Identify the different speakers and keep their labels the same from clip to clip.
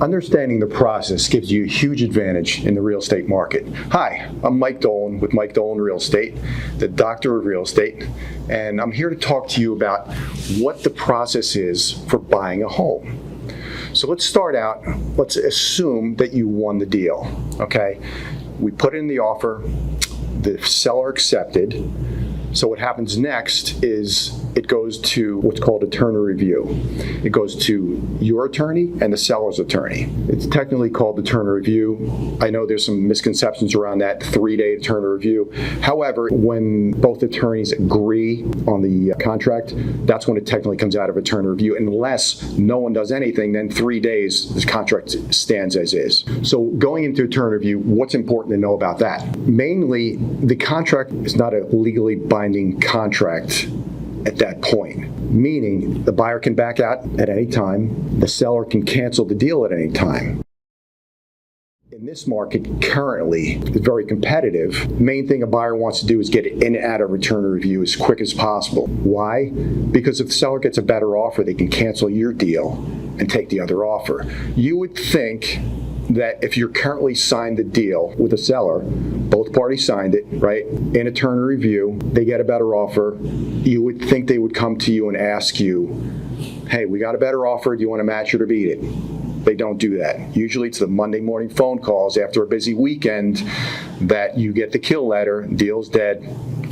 Speaker 1: Understanding the process gives you a huge advantage in the real estate market. Hi, I'm Mike Dolan with Mike Dolan Real Estate, the doctor of real estate, and I'm here to talk to you about what the process is for buying a home. So let's start out, let's assume that you won the deal, okay? We put in the offer, the seller accepted. So what happens next is it goes to what's called a Turner review. It goes to your attorney and the seller's attorney. It's technically called the Turner review. I know there's some misconceptions around that 3-day Turner review. However, when both attorneys agree on the contract, that's when it technically comes out of a Turner review. Unless no one does anything, then 3 days, this contract stands as is. So going into a Turner review, what's important to know about that? Mainly, the contract is not a legally binding contract at that point, meaning the buyer can back out at any time, the seller can cancel the deal at any time. In this market currently, it's very competitive. The main thing a buyer wants to do is get in and out of a Turner review as quick as possible. Why? Because if the seller gets a better offer, they can cancel your deal and take the other offer. You would think that if you're currently signed the deal with a seller, both parties signed it, right, in a Turner review, they get a better offer, you would think they would come to you and ask you, hey, we got a better offer, do you want to match it or beat it? They don't do that. Usually it's the Monday morning phone calls after a busy weekend that you get the kill letter, deal's dead,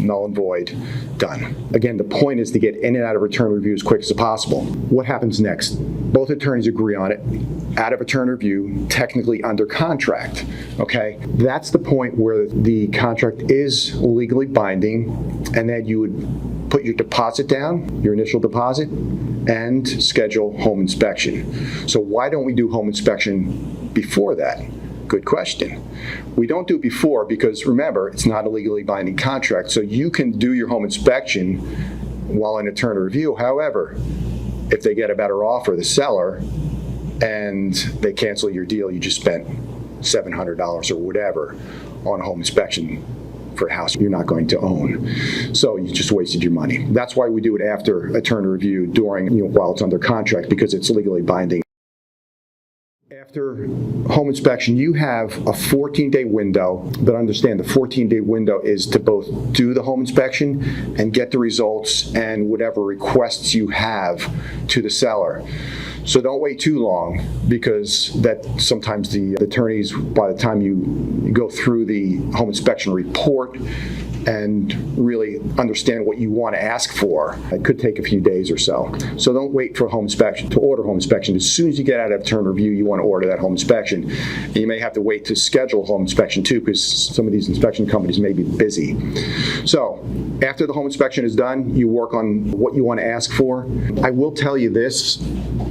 Speaker 1: null and void, done. Again, the point is to get in and out of a Turner review as quick as possible. What happens next? Both attorneys agree on it, out of a Turner review, technically under contract, okay? That's the point where the contract is legally binding, and then you would put your deposit down, your initial deposit, and schedule home inspection. So why don't we do home inspection before that? Good question. We don't do it before because, remember, it's not a legally binding contract, so you can do your home inspection while in a Turner review. However, if they get a better offer, the seller, and they cancel your deal, you just spent $700 or whatever on a home inspection for a house you're not going to own. So you just wasted your money. That's why we do it after a Turner review while it's under contract, because it's legally binding. After home inspection, you have a 14-day window, but understand the 14-day window is to both do the home inspection and get the results and whatever requests you have to the seller. So don't wait too long, because that sometimes the attorneys, by the time you go through the home inspection report and really understand what you want to ask for, it could take a few days or so. So don't wait for home inspection to order home inspection. As soon as you get out of Turner review, you want to order that home inspection. And you may have to wait to schedule home inspection too, because some of these inspection companies may be busy. So after the home inspection is done, you work on what you want to ask for. I will tell you this,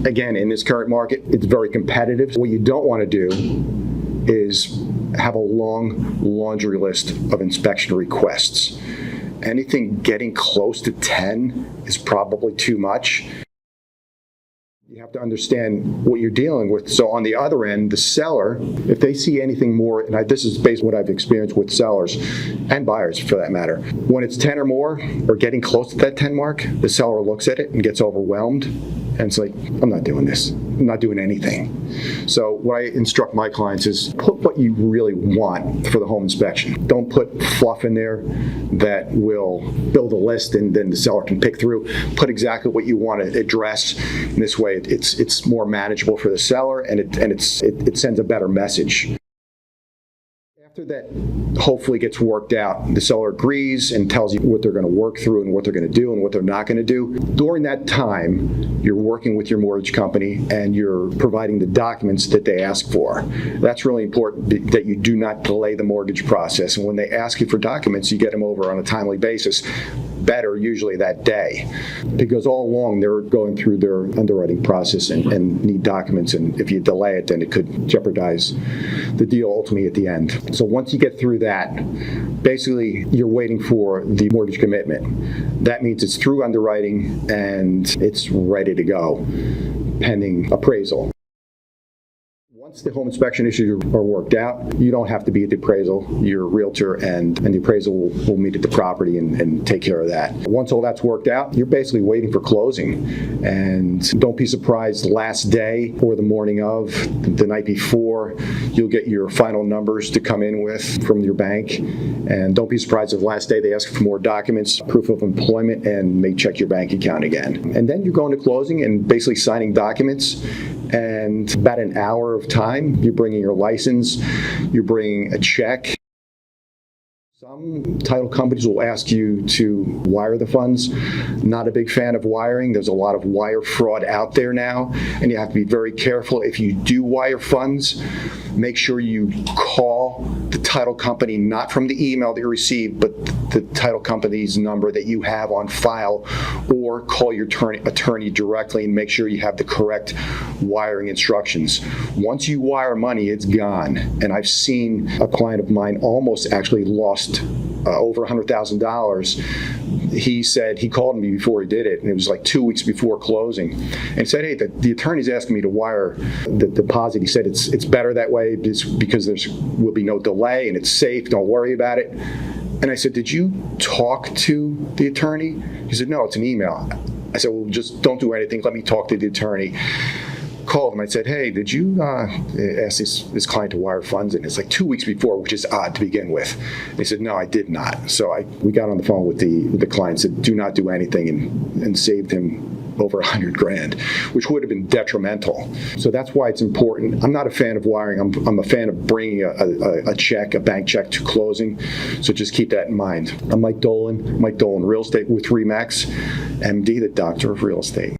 Speaker 1: again, in this current market, it's very competitive. What you don't want to do is have a long laundry list of inspection requests. Anything getting close to 10 is probably too much. You have to understand what you're dealing with. So on the other end, the seller, if they see anything more, and this is based on what I've experienced with sellers and buyers for that matter, when it's 10 or more, or getting close to that 10 mark, the seller looks at it and gets overwhelmed, and it's like, I'm not doing this. I'm not doing anything. So what I instruct my clients is put what you really want for the home inspection. Don't put fluff in there that will build a list and then the seller can pick through. Put exactly what you want to address. In this way, it's more manageable for the seller, and it sends a better message. After that hopefully gets worked out, the seller agrees and tells you what they're going to work through and what they're going to do and what they're not going to do. During that time, you're working with your mortgage company and you're providing the documents that they ask for. That's really important, that you do not delay the mortgage process. And when they ask you for documents, you get them over on a timely basis, better usually that day, because all along they're going through their underwriting process and need documents, and if you delay it, then it could jeopardize the deal ultimately at the end. So once you get through that, basically you're waiting for the mortgage commitment. That means it's through underwriting and it's ready to go pending appraisal. Once the home inspection issues are worked out, you don't have to be at the appraisal. Your realtor and the appraisal will meet at the property and take care of that. Once all that's worked out, you're basically waiting for closing. And don't be surprised the last day or the morning of, the night before, you'll get your final numbers to come in with from your bank. And don't be surprised if the last day they ask for more documents, proof of employment, and may check your bank account again. And then you're going to closing and basically signing documents. And about an hour of time, you're bringing your license, you're bringing a check. Some title companies will ask you to wire the funds. Not a big fan of wiring. There's a lot of wire fraud out there now, and you have to be very careful. If you do wire funds, make sure you call the title company, not from the email that you received, but the title company's number that you have on file, or call your attorney directly and make sure you have the correct wiring instructions. Once you wire money, it's gone. And I've seen a client of mine almost actually lost over $100,000. He said, he called me before he did it, and it was like 2 weeks before closing, and said, hey, the attorney's asking me to wire the deposit. He said, it's better that way because there will be no delay and it's safe, don't worry about it. And I said, did you talk to the attorney? He said, no, it's an email. I said, well, just don't do anything, let me talk to the attorney. Called him. I said, hey, did you ask this client to wire funds? And it's like 2 weeks before, which is odd to begin with. And he said, no, I did not. So we got on the phone with the client, said, do not do anything, and saved him over $100,000, which would have been detrimental. So that's why it's important. I'm not a fan of wiring. I'm a fan of bringing a check, a bank check, to closing. So just keep that in mind. I'm Mike Dolan Real Estate with RE/MAX, MD, the Doctor of Real Estate.